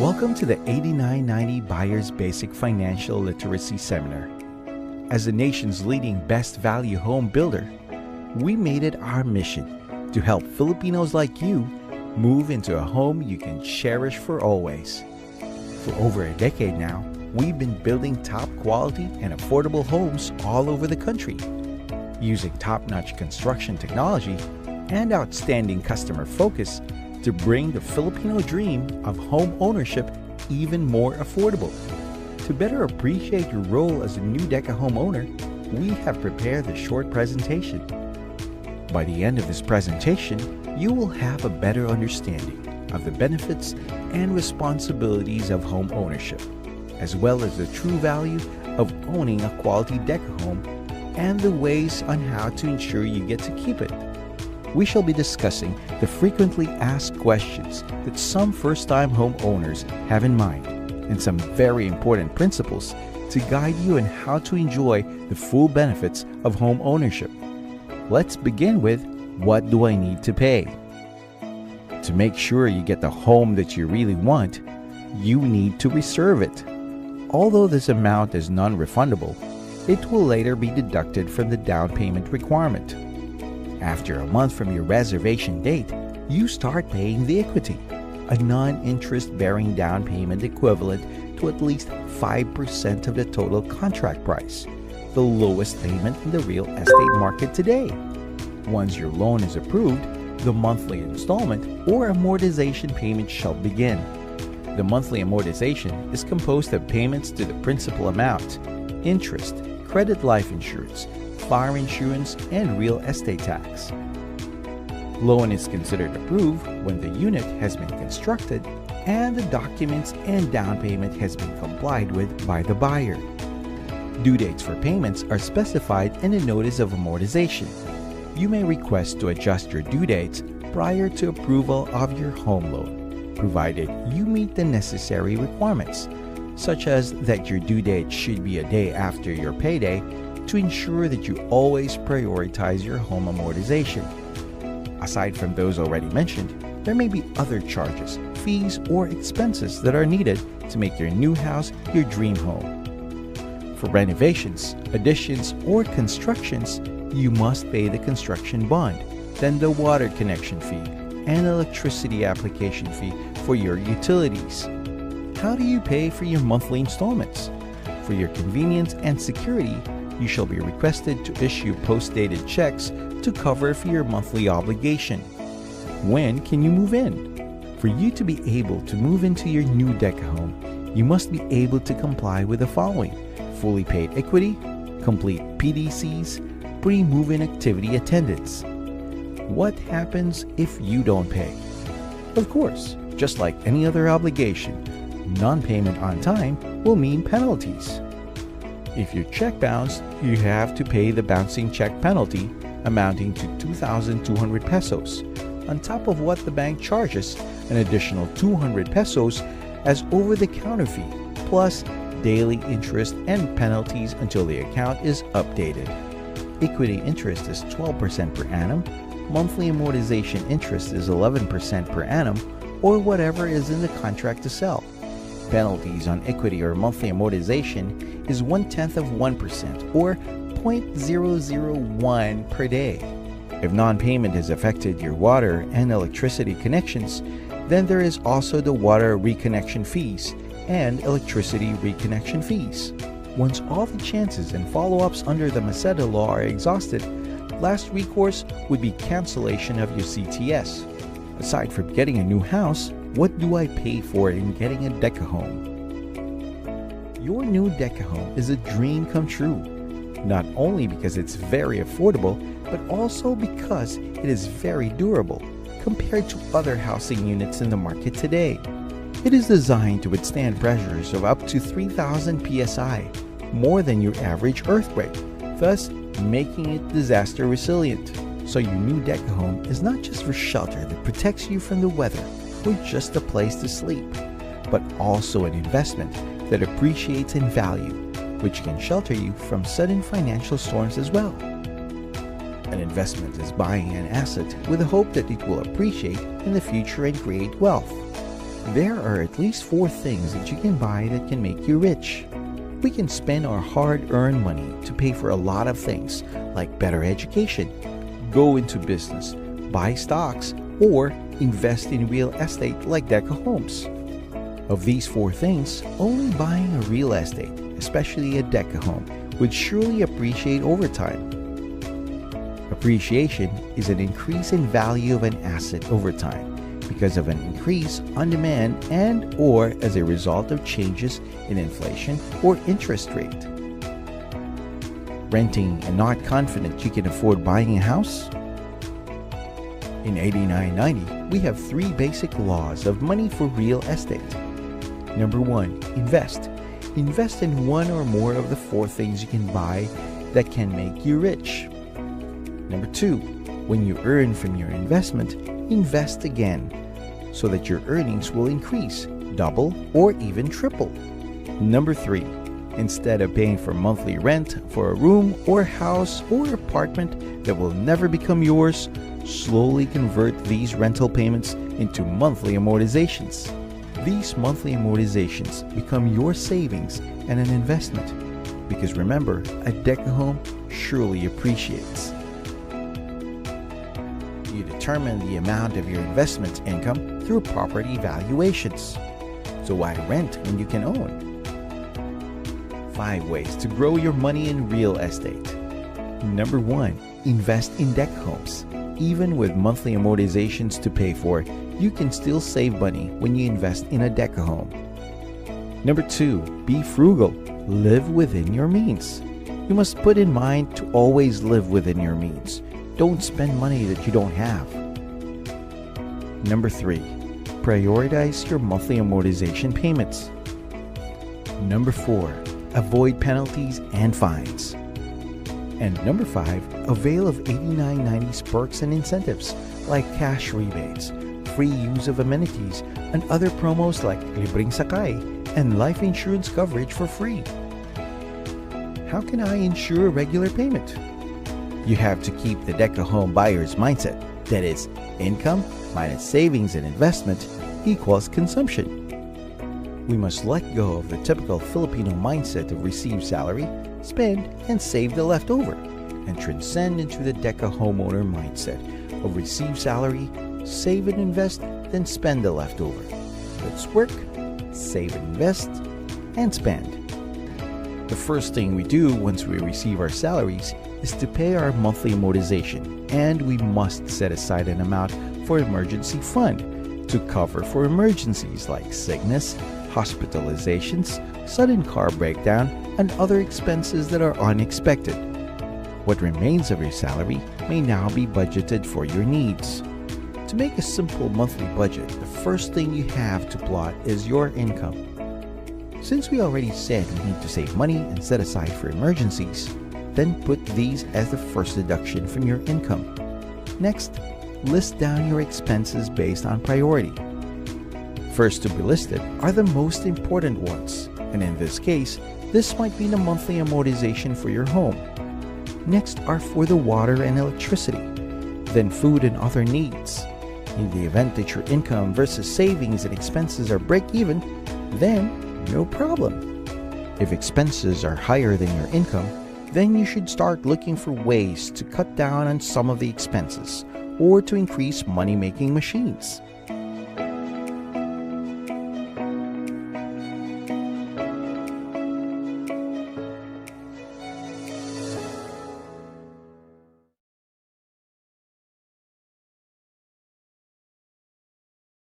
Welcome to the 8990 Buyer's Basic Financial Literacy Seminar. As the nation's leading best value home builder, we made it our mission to help Filipinos like you move into a home you can cherish for always. For over a decade now, we've been building top quality and affordable homes all over the country, using top-notch construction technology and outstanding customer focus to bring the Filipino dream of home ownership even more affordable. To better appreciate your role as a new Deca homeowner, we have prepared a short presentation. By the end of this presentation, you will have a better understanding of the benefits and responsibilities of home ownership, as well as the true value of owning a quality Deca home and the ways on how to ensure you get to keep it. We shall be discussing the frequently asked questions that some first-time homeowners have in mind and some very important principles to guide you in how to enjoy the full benefits of home ownership. Let's begin with, what do I need to pay? To make sure you get the home that you really want, you need to reserve it. Although this amount is non-refundable, it will later be deducted from the down payment requirement. After a month from your reservation date, you start paying the equity, a non-interest bearing down payment equivalent to at least 5% of the total contract price, the lowest payment in the real estate market today. Once your loan is approved, the monthly installment or amortization payment shall begin. The monthly amortization is composed of payments to the principal amount, interest, credit life insurance, fire insurance, and real estate tax. Loan is considered approved when the unit has been constructed and the documents and down payment has been complied with by the buyer. Due dates for payments are specified in the notice of amortization. You may request to adjust your due dates prior to approval of your home loan, provided you meet the necessary requirements, such as that your due date should be a day after your payday to ensure that you always prioritize your home amortization. Aside from those already mentioned, there may be other charges, fees, or expenses that are needed to make your new house your dream home. For renovations, additions, or constructions, you must pay the construction bond, then the water connection fee, and electricity application fee for your utilities. How do you pay for your monthly installments? For your convenience and security, you shall be requested to issue post-dated checks to cover for your monthly obligation. When can you move in? For you to be able to move into your new Deca home, you must be able to comply with the following: fully paid equity, complete PDCs, pre-move-in activity attendance. What happens if you don't pay? Of course, just like any other obligation, non-payment on time will mean penalties. If your check bounced, you have to pay the bouncing check penalty amounting to 2,200 pesos, on top of what the bank charges, an additional 200 pesos as over-the-counter fee, plus daily interest and penalties until the account is updated. Equity interest is 12% per annum, monthly amortization interest is 11% per annum, or whatever is in the contract to sell. Penalties on equity or monthly amortization is 0.1% or 0.001 per day. If non-payment has affected your water and electricity connections, then there is also the water reconnection fees and electricity reconnection fees. Once all the chances and follow-ups under the Maceda law are exhausted, last recourse would be cancellation of your CTS. Aside from getting a new house, what do I pay for in getting a Deca home? Your new Deca home is a dream come true, not only because it's very affordable, but also because it is very durable compared to other housing units in the market today. It is designed to withstand pressures of up to 3,000 psi, more than your average earthquake, thus making it disaster resilient. So your new Deca home is not just for shelter that protects you from the weather or just a place to sleep, but also an investment that appreciates in value, which can shelter you from sudden financial storms as well. An investment is buying an asset with the hope that it will appreciate in the future and create wealth. There are at least 4 things that you can buy that can make you rich. We can spend our hard-earned money to pay for a lot of things like better education, go into business, buy stocks, or invest in real estate like Deca Homes. Of these 4 things, only buying a real estate, especially a Deca home, would surely appreciate over time. Appreciation is an increase in value of an asset over time because of an increase on demand and or as a result of changes in inflation or interest rate. Renting and not confident you can afford buying a house? In 8990, we have 3 basic laws of money for real estate. Number 1, invest. Invest in one or more of the 4 things you can buy that can make you rich. Number 2, when you earn from your investment, invest again so that your earnings will increase, double, or even triple. Number 3, instead of paying for monthly rent for a room or house or apartment that will never become yours, slowly convert these rental payments into monthly amortizations. These monthly amortizations become your savings and an investment because remember, a Deca home surely appreciates. You determine the amount of your investment income through property valuations. So why rent when you can own? 5 ways to grow your money in real estate. Number 1, invest in Deca homes. Even with monthly amortizations to pay for, you can still save money when you invest in a Deca home. Number 2, be frugal. Live within your means. You must put in mind to always live within your means. Don't spend money that you don't have. Number 3, prioritize your monthly amortization payments. Number 4, avoid penalties and fines. And number 5, avail of 8990's perks and incentives like cash rebates, free use of amenities, and other promos like libreng sakay and life insurance coverage for free. How can I ensure regular payment? You have to keep the Deca home buyer's mindset. That is, income minus savings and investment equals consumption. We must let go of the typical Filipino mindset of receive salary, spend, and save the leftover, and transcend into the Deca homeowner mindset of receive salary, save and invest, then spend the leftover. Let's work, save and invest, and spend. The first thing we do once we receive our salaries is to pay our monthly amortization, and we must set aside an amount for emergency fund to cover for emergencies like sickness, hospitalizations, sudden car breakdown, and other expenses that are unexpected. What remains of your salary may now be budgeted for your needs. To make a simple monthly budget, the first thing you have to plot is your income. Since we already said we need to save money and set aside for emergencies, then put these as the first deduction from your income. Next, list down your expenses based on priority. First to be listed are the most important ones, and in this case, this might be the monthly amortization for your home. Next are for the water and electricity, then food and other needs. In the event that your income versus savings and expenses are break-even, then no problem. If expenses are higher than your income, then you should start looking for ways to cut down on some of the expenses or to increase money-making machines.